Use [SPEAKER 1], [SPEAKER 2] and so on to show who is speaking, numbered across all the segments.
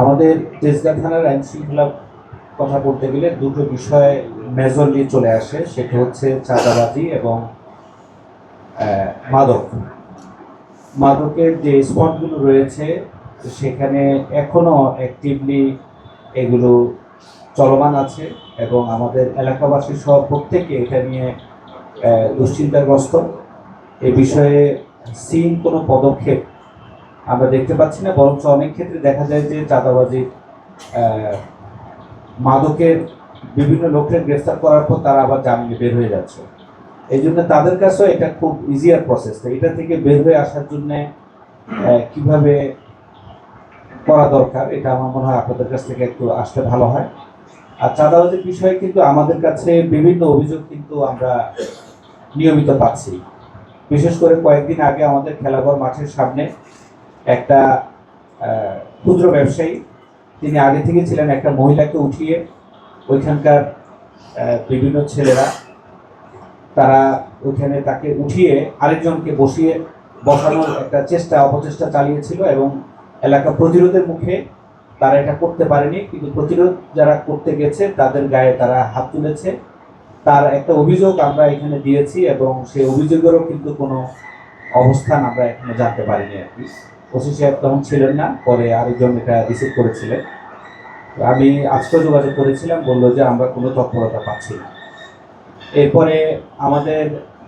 [SPEAKER 1] আমাদের তেজগাঁ থানার আইন শৃঙ্খলা কথা বলতে গেলে দুটো বিষয় মেজরলি চলে আসে, সেটা হচ্ছে চাঁদাবাজি এবং মাদক। মাদকের যে স্পটগুলো রয়েছে সেখানে এখনো অ্যাক্টিভলি এগুলো চলমান আছে এবং আমাদের এলাকাবাসী সহ প্রত্যেকে এটা নিয়ে দুশ্চিন্তাগ্রস্ত। এ বিষয়ে সিন কোনো পদক্ষেপ আমরা দেখতে পাচ্ছি না, বরঞ্চ অনেক ক্ষেত্রে দেখা যায় যে চাঁদাবাজি, মাদকের বিভিন্ন লোককে গ্রেফতার করার পর তারা আবার জামিনে বের হয়ে যাচ্ছে। এই জন্য তাদের কাছেও এটা খুব ইজিয়ার প্রসেস। এটা থেকে বের হয়ে আসার জন্য কিভাবে করা দরকার, এটা আমার মনে হয় আপনাদের কাছ থেকে একটু আসলে ভালো হয়। আর চাঁদাবাজির বিষয়ে কিন্তু আমাদের কাছে বিভিন্ন অভিযোগ কিন্তু আমরা নিয়মিত পাচ্ছি। বিশেষ করে কয়েকদিন আগে আমাদের খেলাঘর মাঠের সামনে একটা ক্ষুদ্র ব্যবসায়ী, তিনি আগে থেকে ছিলেন, একটা মহিলাকে উঠিয়ে ওইখানকার বিভিন্ন ছেলেরা তারা ওইখানে তাকে উঠিয়ে আরেকজনকে বসানোর একটা অপচেষ্টা চালিয়েছিল এবং এলাকা প্রতিরোধের মুখে তারা এটা করতে পারেনি, কিন্তু প্রতিরোধ যারা করতে গেছে তাদের গায়ে তারা হাত তুলেছে। তার একটা অভিযোগ আমরা এখানে দিয়েছি এবং সেই অভিযোগেরও কিন্তু কোনো অবস্থান আমরা এখনো জানতে পারিনি আর কি। ওসি সাহেব তখন ছিলেন না, পরে আরেকজন এটা রিসিভ করেছিলেন। আমি আজকে যোগাযোগ করেছিলাম, বললো যে আমরা কোনো তৎপরতা পাচ্ছি না। এরপরে আমাদের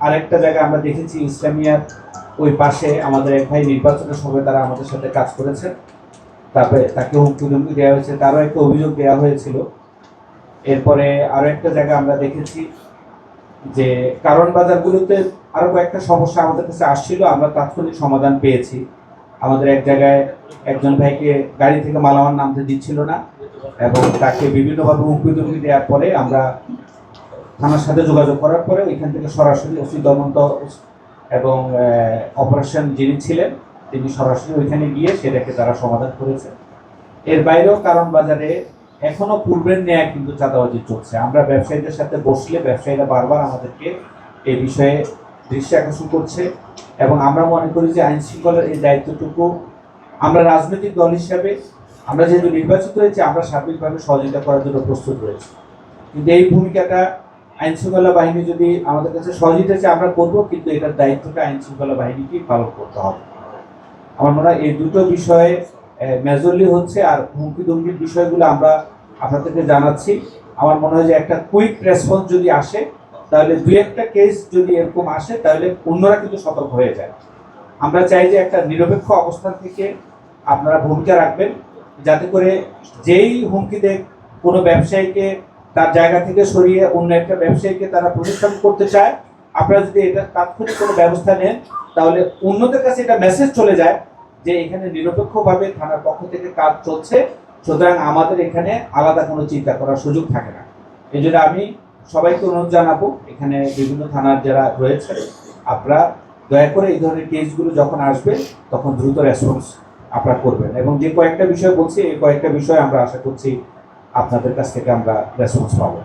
[SPEAKER 1] আরেকটা জায়গায় আমরা দেখেছি ইসলামিয়ার ওই পাশে আমাদের এক ভাই নির্বাচনের সময় তারা আমাদের সাথে কাজ করেছে, তারপরে তাকে হুমকি ধুমকি দেওয়া হয়েছে, তারও একটা অভিযোগ দেওয়া হয়েছিল। এরপরে আরও একটা জায়গা আমরা দেখেছি যে কারণ বাজারগুলোতে আরও কয়েকটা সমস্যা আমাদের কাছে আসছিল, আমরা তাৎক্ষণিক সমাধান পেয়েছি। আমাদের এক জায়গায় একজন ভাইকে গাড়ি থেকে মালামাল নামতে দিচ্ছিল না এবং তাকে বিভিন্নভাবে হুমকি ধুমকি দেওয়ার পরে আমরা থানার সাথে যোগাযোগ করার পরে ওইখান থেকে সরাসরি ওসি দমন্ত এবং অপারেশন যিনি ছিলেন তিনি সরাসরি ওইখানে গিয়ে সেটাকে তারা সমাধান করেছে। এর বাইরেও কারণ বাজারে এখনো পূর্বের ন্যায় কিন্তু চাঁদাবাজি চলছে। আমরা ব্যবসায়ীদের সাথে বসলে ব্যবসায়ীরা বারবার আমাদেরকে এই বিষয়ে দৃষ্টি আকর্ষণ করছে এবং আমরা মনে করি যে আইন শৃঙ্খলার এই দায়িত্বটুকু আমরা রাজনৈতিক দল হিসাবে, আমরা যেহেতু নির্বাচিত হয়েছি, আমরা সার্বিকভাবে সহযোগিতা করার জন্য প্রস্তুত রয়েছি। কিন্তু এই ভূমিকাটা আইন শৃঙ্খলা বাহিনী যদি আমাদের কাছে সহযোগিতা চায় আমরা করবো, কিন্তু এটার দায়িত্বটা আইন শৃঙ্খলা বাহিনীকেই পালন করতে হবে। আমার মনে হয় এই দুটো বিষয়ে মেজরলি হচ্ছে। আর হুমকি ধুমকির বিষয়গুলো আমরা আপনাদেরকে জানাচ্ছি। আমার মনে হয় যে একটা কুইক রেসপন্স যদি আসে, তাহলে দুই একটা কেস যদি এরকম আসে তাহলে অন্যরা কিন্তু সতর্ক হয়ে যায়। আমরা চাই যে একটা নিরপেক্ষ অবস্থান থেকে আপনারা ভূমিকা রাখবেন, যাতে করে যেই হুমকিতে কোনো ব্যবসায়ীকে তার জায়গা থেকে সরিয়ে অন্য একটা ব্যবসায়ীকে তারা প্রতিষ্ঠান করতে চায়, আপনারা যদি এটা তাৎক্ষণিক কোনো ব্যবস্থা নেন তাহলে অন্যদের কাছে এটা মেসেজ চলে যায় যে এখানে নিরপেক্ষভাবে থানার পক্ষ থেকে কাজ চলছে, সুতরাং আমাদের এখানে আলাদা কোনো চিন্তা করার সুযোগ থাকে না। এই জন্য আমি সবাইকে অনুরোধ জানাবো, এখানে বিভিন্ন থানার যারা রয়েছে আপনারা দয়া করে এই ধরনের কেসগুলো যখন আসবে তখন দ্রুত রেসপন্স আপনারা করবেন এবং যে কয়েকটা বিষয় বলছি এই কয়েকটা বিষয় আমরা আশা করছি আপনাদের কাছ থেকে আমরা রেসপন্স পাবো।